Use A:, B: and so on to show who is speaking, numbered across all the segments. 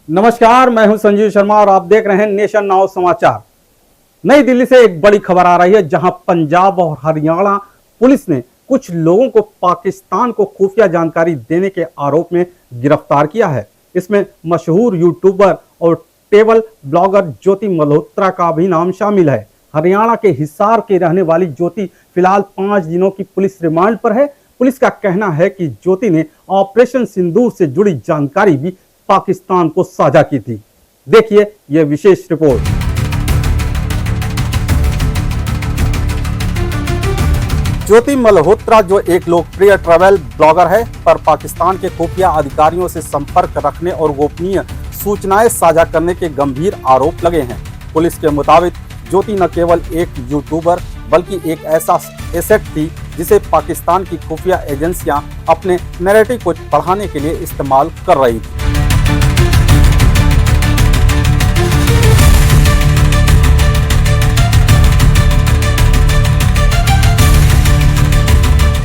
A: नमस्कार, मैं हूं संजीव शर्मा और आप देख रहे हैं नेशन नाउ समाचार। नई दिल्ली से एक बड़ी खबर आ रही है, जहां पंजाब और हरियाणा पुलिस ने कुछ लोगों को पाकिस्तान को खुफिया जानकारी देने के आरोप में गिरफ्तार किया है। इसमें मशहूर यूट्यूबर और ट्रैवल ब्लॉगर ज्योति मल्होत्रा का भी नाम शामिल है। हरियाणा के हिसार की रहने वाली ज्योति फिलहाल 5 दिनों की पुलिस रिमांड पर है। पुलिस का कहना है कि ज्योति ने ऑपरेशन सिंदूर से जुड़ी जानकारी भी पाकिस्तान को साझा की थी। देखिए यह विशेष रिपोर्ट। ज्योति मल्होत्रा, जो एक लोकप्रिय ट्रैवल ब्लॉगर है, पर पाकिस्तान के खुफिया अधिकारियों से संपर्क रखने और गोपनीय सूचनाएं साझा करने के गंभीर आरोप लगे हैं। पुलिस के मुताबिक ज्योति न केवल एक यूट्यूबर बल्कि एक ऐसा एसेट थी जिसे पाकिस्तान की खुफिया एजेंसियां अपने नैरेटिव को बढ़ाने के लिए इस्तेमाल कर रही थी।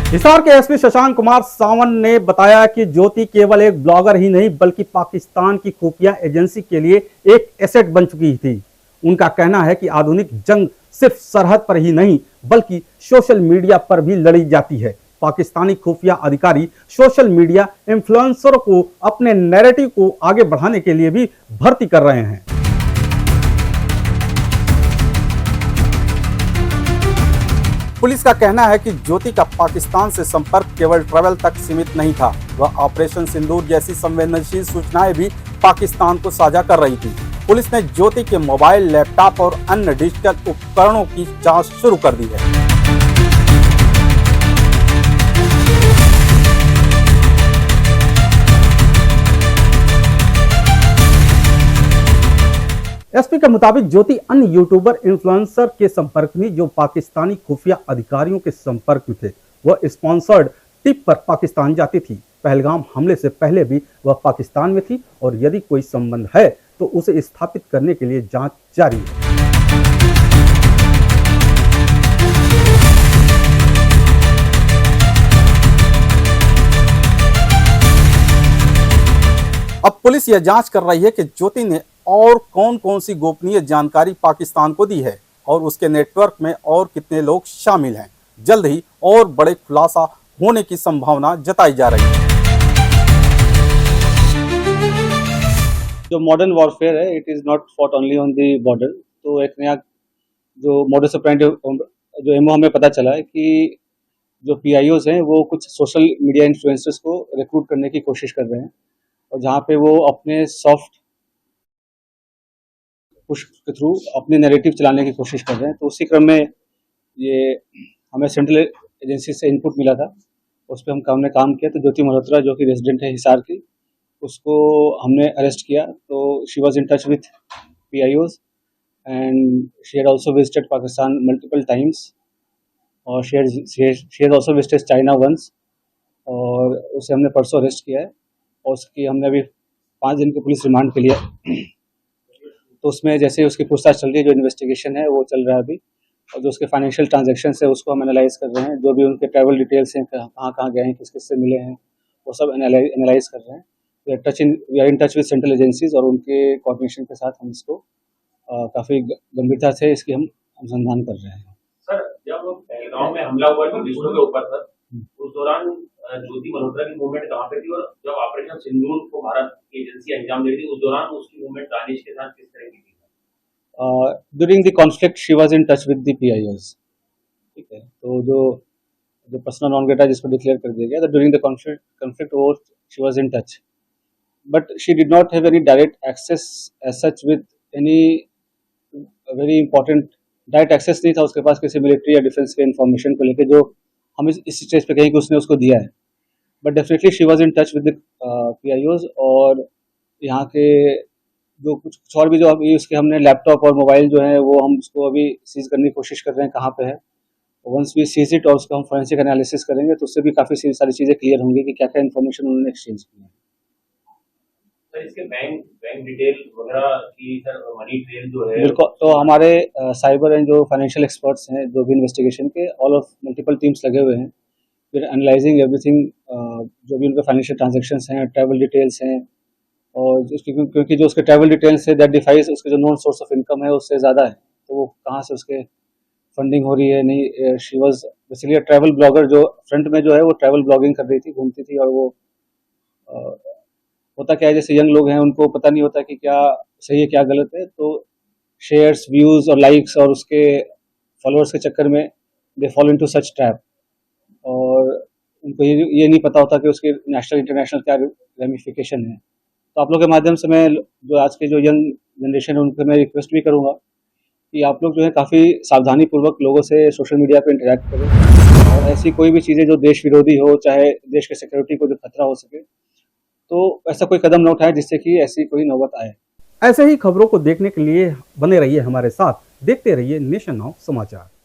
A: हिसार के एसपी शशांक कुमार सावन ने बताया कि ज्योति केवल एक ब्लॉगर ही नहीं बल्कि पाकिस्तान की खुफिया एजेंसी के लिए एक एसेट बन चुकी थी। उनका कहना है कि आधुनिक जंग सिर्फ सरहद पर ही नहीं बल्कि सोशल मीडिया पर भी लड़ी जाती है। पाकिस्तानी खुफिया अधिकारी सोशल मीडिया इन्फ्लुएंसरों को अपने नैरेटिव को आगे बढ़ाने के लिए भी भर्ती कर रहे हैं। पुलिस का कहना है कि ज्योति का पाकिस्तान से संपर्क केवल ट्रैवल तक सीमित नहीं था, वह ऑपरेशन सिंदूर जैसी संवेदनशील सूचनाएं भी पाकिस्तान को साझा कर रही थी। पुलिस ने ज्योति के मोबाइल, लैपटॉप और अन्य डिजिटल उपकरणों की जांच शुरू कर दी है। एसपी के मुताबिक ज्योति अन्य यूट्यूबर इन्फ्लुएंसर के संपर्क में जो पाकिस्तानी खुफिया अधिकारियों के संपर्क में थे, वह स्पॉन्सर्ड टिप पर पाकिस्तान जाती थी। पहलगाम हमले से पहले भी वह पाकिस्तान में थी और यदि कोई संबंध है तो उसे स्थापित करने के लिए जांच जारी है। अब पुलिस यह जांच कर रही है कि ज्योति ने और कौन कौन सी गोपनीय जानकारी पाकिस्तान को दी है और उसके नेटवर्क में और कितने लोग शामिल हैं। जल्द ही और बड़े खुलासा होने की संभावना जताई जा रही है।
B: जो मॉडर्न वॉरफेयर है, it is not fought only on the border. तो एक नया जो मॉडस ऑपरेंडी जो एमओ हमें पता चला है कि जो पीआईओज हैं वो कुछ सोशल मीडिया इन्फ्लुएंसर्स को रिक्रूट करने की कोशिश कर रहे हैं और जहाँ पे वो अपने सॉफ्ट पुश के थ्रू अपने नैरेटिव चलाने की कोशिश कर रहे हैं। तो उसी क्रम में ये हमें सेंट्रल एजेंसी से इनपुट मिला था, उस पर हमने काम किया। तो ज्योति मल्होत्रा, जो कि रेजिडेंट है हिसार की, उसको हमने अरेस्ट किया। तो she was in touch with PIOs and she had also visited Pakistan multiple times और she had also visited China once, और उसे हमने परसों अरेस्ट किया है और उसकी हमने अभी 5 दिन की पुलिस रिमांड के लिए। तो उसमें जैसे उसकी पूछताछ चल रही है, जो इन्वेस्टिगेशन है वो चल रहा है अभी, और जो उसके फाइनेंशियल ट्रांजैक्शन है उसको हम एनालाइज कर रहे हैं। जो भी उनके ट्रैवल डिटेल्स हैं, कहाँ कहाँ गए हैं, किस किस से मिले हैं, वो सब एनालाइज कर रहे हैं। We are in touch with central agencies और उनके कोऑर्डिनेशन के साथ हम इसको काफ़ी गंभीरता से इसकी हम अनुसंधान कर रहे हैं।
C: सर, जब पहलगाम में हमला हुआ टूरिस्टों के ऊपर सर, उस दौरान ज्योति मल्होत्रा की मूवमेंट कहाँ पे थी, और जब ऑपरेशन सिंदूर को भारत की एजेंसी अंजाम दे रही थी उस दौरान उसकी मूवमेंट दानिश के साथ किस तरह की थी?
B: During the conflict she was in touch with the PIOs. ठीक है, तो जो पर्सनल नॉन ग्रेटा जिसको डिक्लेयर कर दिया गया, तो ड्यूरिंग द कॉन्फ्लिक्ट वो she was in touch, but she did not have any direct access as such with any very important. Direct access नहीं था उसके पास किसी मिलिट्री या डिफेंस के इन्फॉर्मेशन को लेकर, जो हम इस स्टेज पे कहें कि उसने उसको दिया है। But definitely she was in touch with the पीआईओज, और यहाँ के जो कुछ और भी जो अभी उसके हमने लैपटॉप और मोबाइल जो है वो हम उसको अभी सीज करने की कोशिश कर रहे हैं कहाँ पे है। वंस वी सीज इट और उसका हम फोरेंसिक एनालिसिस करेंगे तो उससे भी काफ़ी सारी चीज़ें क्लियर होंगी कि क्या क्या इन्फॉर्मेशन उन्होंने एक्सचेंज की है।
C: सर, इसके बैंक डिटेल वगैरह की सर मनी ट्रेल जो है,
B: बिल्कुल। तो हमारे साइबर एंड जो फाइनेंशियल एक्सपर्ट्स हैं, जो भी इन्वेस्टिगेशन के ऑल ऑफ मल्टीपल टीम्स लगे हुए हैं, फिर एनालाइजिंग एवरीथिंग, जो भी उनके फाइनेंशियल ट्रांजेक्शन्स हैं, ट्रैवल डिटेल्स हैं और क्योंकि जो उसके ट्रैवल डिटेल्स है दैट डिफाइस उसके जो नॉन सोर्स ऑफ इनकम है उससे ज़्यादा है, तो वो कहाँ से उसके फंडिंग हो रही है नहीं। She was basically travel blogger, जो फ्रंट में जो है वो ट्रैवल ब्लॉगिंग कर रही थी, घूमती थी। और वो होता क्या है, जैसे यंग लोग हैं उनको पता नहीं होता कि क्या सही है क्या गलत है, तो शेयर्स, व्यूज़ और लाइक्स और उसके फॉलोअर्स के चक्कर में they follow into such trap. और उनको ये नहीं पता होता कि उसके नेशनल इंटरनेशनल क्या रेमिफिकेशन है। तो आप लोग के माध्यम से मैं जो आज के जो यंग जनरेशन है उनको मैं रिक्वेस्ट भी करूँगा कि आप लोग जो है काफ़ी सावधानी पूर्वक लोगों से सोशल मीडिया पे इंटरेक्ट करें, और ऐसी कोई भी चीज़ें जो देश विरोधी हो, चाहे देश के सिक्योरिटी को जो खतरा हो सके, तो ऐसा कोई कदम न उठाए जिससे कि ऐसी कोई नौबत आए।
A: ऐसे ही खबरों को देखने के लिए बने रहिए हमारे साथ, देखते रहिए नेशन नाउ समाचार।